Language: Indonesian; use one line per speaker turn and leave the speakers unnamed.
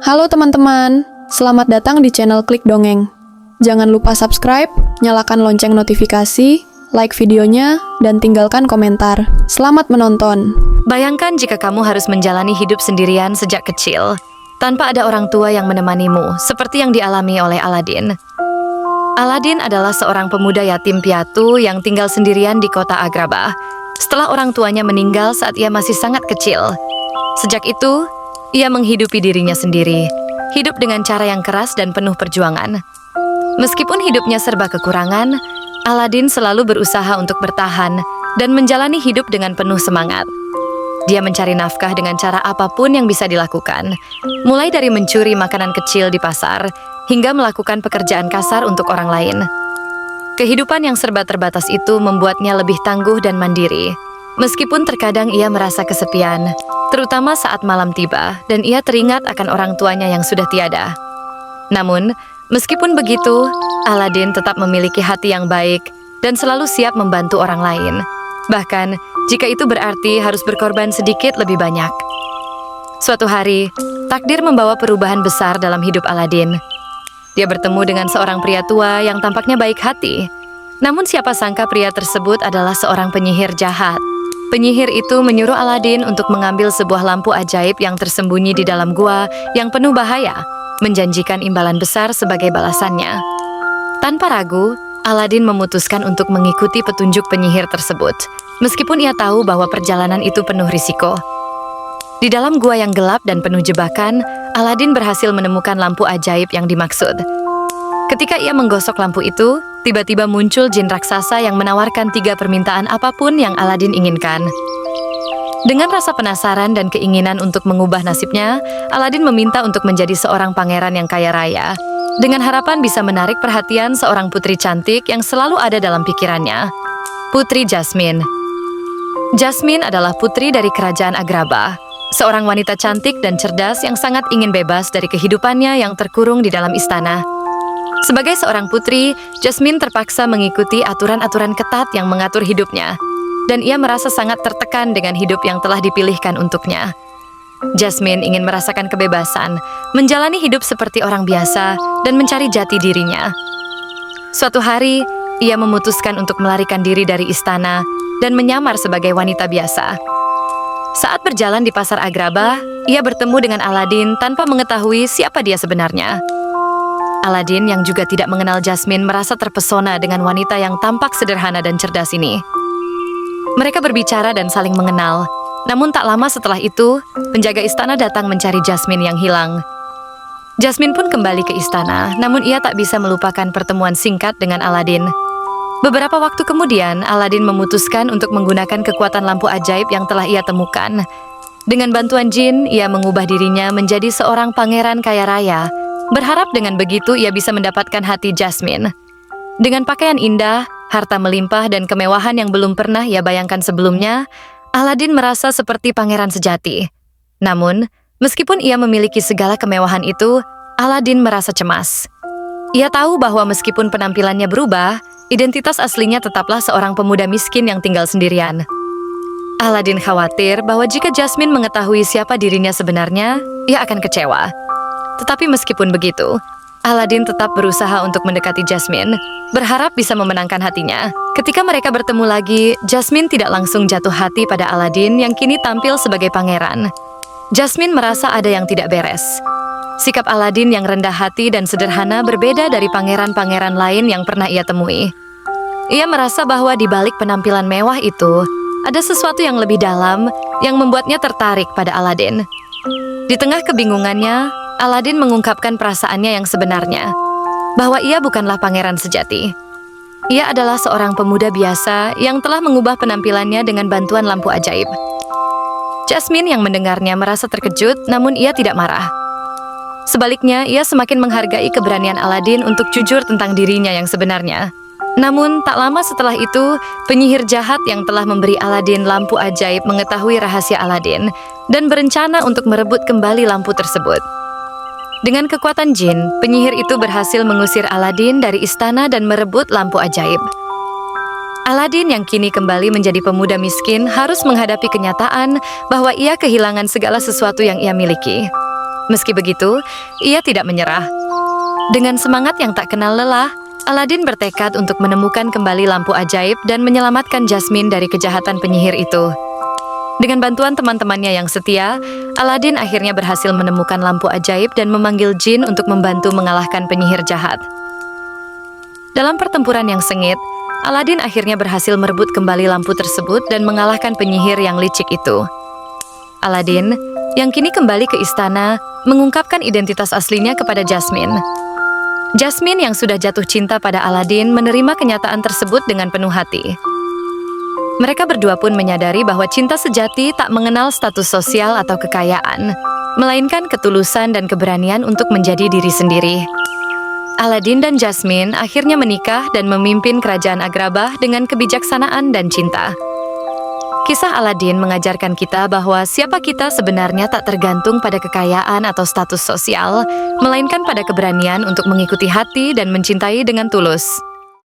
Halo teman-teman, selamat datang di channel Klik Dongeng. Jangan lupa subscribe, nyalakan lonceng notifikasi, like videonya, dan tinggalkan komentar. Selamat menonton.
Bayangkan jika kamu harus menjalani hidup sendirian sejak kecil, tanpa ada orang tua yang menemanimu, seperti yang dialami oleh Aladin. Aladin adalah seorang pemuda yatim piatu yang tinggal sendirian di kota Agrabah, setelah orang tuanya meninggal saat ia masih sangat kecil. Sejak itu, ia menghidupi dirinya sendiri, hidup dengan cara yang keras dan penuh perjuangan. Meskipun hidupnya serba kekurangan, Aladin selalu berusaha untuk bertahan dan menjalani hidup dengan penuh semangat. Dia mencari nafkah dengan cara apapun yang bisa dilakukan, mulai dari mencuri makanan kecil di pasar, hingga melakukan pekerjaan kasar untuk orang lain. Kehidupan yang serba terbatas itu membuatnya lebih tangguh dan mandiri, meskipun terkadang ia merasa kesepian, terutama saat malam tiba dan ia teringat akan orang tuanya yang sudah tiada. Namun, meskipun begitu, Aladin tetap memiliki hati yang baik dan selalu siap membantu orang lain. Bahkan, jika itu berarti harus berkorban sedikit lebih banyak. Suatu hari, takdir membawa perubahan besar dalam hidup Aladin. Dia bertemu dengan seorang pria tua yang tampaknya baik hati. Namun siapa sangka pria tersebut adalah seorang penyihir jahat. Penyihir itu menyuruh Aladin untuk mengambil sebuah lampu ajaib yang tersembunyi di dalam gua yang penuh bahaya, menjanjikan imbalan besar sebagai balasannya. Tanpa ragu, Aladin memutuskan untuk mengikuti petunjuk penyihir tersebut, meskipun ia tahu bahwa perjalanan itu penuh risiko. Di dalam gua yang gelap dan penuh jebakan, Aladin berhasil menemukan lampu ajaib yang dimaksud. Ketika ia menggosok lampu itu, tiba-tiba muncul jin raksasa yang menawarkan 3 permintaan apapun yang Aladin inginkan. Dengan rasa penasaran dan keinginan untuk mengubah nasibnya, Aladin meminta untuk menjadi seorang pangeran yang kaya raya, dengan harapan bisa menarik perhatian seorang putri cantik yang selalu ada dalam pikirannya. Putri Jasmine. Jasmine adalah putri dari kerajaan Agrabah, seorang wanita cantik dan cerdas yang sangat ingin bebas dari kehidupannya yang terkurung di dalam istana. Sebagai seorang putri, Jasmine terpaksa mengikuti aturan-aturan ketat yang mengatur hidupnya, dan ia merasa sangat tertekan dengan hidup yang telah dipilihkan untuknya. Jasmine ingin merasakan kebebasan, menjalani hidup seperti orang biasa, dan mencari jati dirinya. Suatu hari, ia memutuskan untuk melarikan diri dari istana dan menyamar sebagai wanita biasa. Saat berjalan di pasar Agrabah, ia bertemu dengan Aladin tanpa mengetahui siapa dia sebenarnya. Aladin yang juga tidak mengenal Jasmine merasa terpesona dengan wanita yang tampak sederhana dan cerdas ini. Mereka berbicara dan saling mengenal, namun tak lama setelah itu, penjaga istana datang mencari Jasmine yang hilang. Jasmine pun kembali ke istana, namun ia tak bisa melupakan pertemuan singkat dengan Aladin. Beberapa waktu kemudian, Aladin memutuskan untuk menggunakan kekuatan lampu ajaib yang telah ia temukan. Dengan bantuan jin, ia mengubah dirinya menjadi seorang pangeran kaya raya, berharap dengan begitu ia bisa mendapatkan hati Jasmine. Dengan pakaian indah, harta melimpah, dan kemewahan yang belum pernah ia bayangkan sebelumnya, Aladin merasa seperti pangeran sejati. Namun, meskipun ia memiliki segala kemewahan itu, Aladin merasa cemas. Ia tahu bahwa meskipun penampilannya berubah, identitas aslinya tetaplah seorang pemuda miskin yang tinggal sendirian. Aladin khawatir bahwa jika Jasmine mengetahui siapa dirinya sebenarnya, ia akan kecewa. Tetapi meskipun begitu, Aladin tetap berusaha untuk mendekati Jasmine, berharap bisa memenangkan hatinya. Ketika mereka bertemu lagi, Jasmine tidak langsung jatuh hati pada Aladin yang kini tampil sebagai pangeran. Jasmine merasa ada yang tidak beres. Sikap Aladin yang rendah hati dan sederhana berbeda dari pangeran-pangeran lain yang pernah ia temui. Ia merasa bahwa di balik penampilan mewah itu, ada sesuatu yang lebih dalam yang membuatnya tertarik pada Aladin. Di tengah kebingungannya, Aladin mengungkapkan perasaannya yang sebenarnya, bahwa ia bukanlah pangeran sejati. Ia adalah seorang pemuda biasa yang telah mengubah penampilannya dengan bantuan lampu ajaib. Jasmine yang mendengarnya merasa terkejut, namun ia tidak marah. Sebaliknya, ia semakin menghargai keberanian Aladin untuk jujur tentang dirinya yang sebenarnya. Namun, tak lama setelah itu, penyihir jahat yang telah memberi Aladin lampu ajaib mengetahui rahasia Aladin dan berencana untuk merebut kembali lampu tersebut. Dengan kekuatan jin, penyihir itu berhasil mengusir Aladin dari istana dan merebut lampu ajaib. Aladin yang kini kembali menjadi pemuda miskin harus menghadapi kenyataan bahwa ia kehilangan segala sesuatu yang ia miliki. Meski begitu, ia tidak menyerah. Dengan semangat yang tak kenal lelah, Aladin bertekad untuk menemukan kembali lampu ajaib dan menyelamatkan Jasmine dari kejahatan penyihir itu. Dengan bantuan teman-temannya yang setia, Aladin akhirnya berhasil menemukan lampu ajaib dan memanggil jin untuk membantu mengalahkan penyihir jahat. Dalam pertempuran yang sengit, Aladin akhirnya berhasil merebut kembali lampu tersebut dan mengalahkan penyihir yang licik itu. Aladin, yang kini kembali ke istana, mengungkapkan identitas aslinya kepada Jasmine. Jasmine yang sudah jatuh cinta pada Aladin menerima kenyataan tersebut dengan penuh hati. Mereka berdua pun menyadari bahwa cinta sejati tak mengenal status sosial atau kekayaan, melainkan ketulusan dan keberanian untuk menjadi diri sendiri. Aladin dan Jasmine akhirnya menikah dan memimpin kerajaan Agrabah dengan kebijaksanaan dan cinta. Kisah Aladin mengajarkan kita bahwa siapa kita sebenarnya tak tergantung pada kekayaan atau status sosial, melainkan pada keberanian untuk mengikuti hati dan mencintai dengan tulus.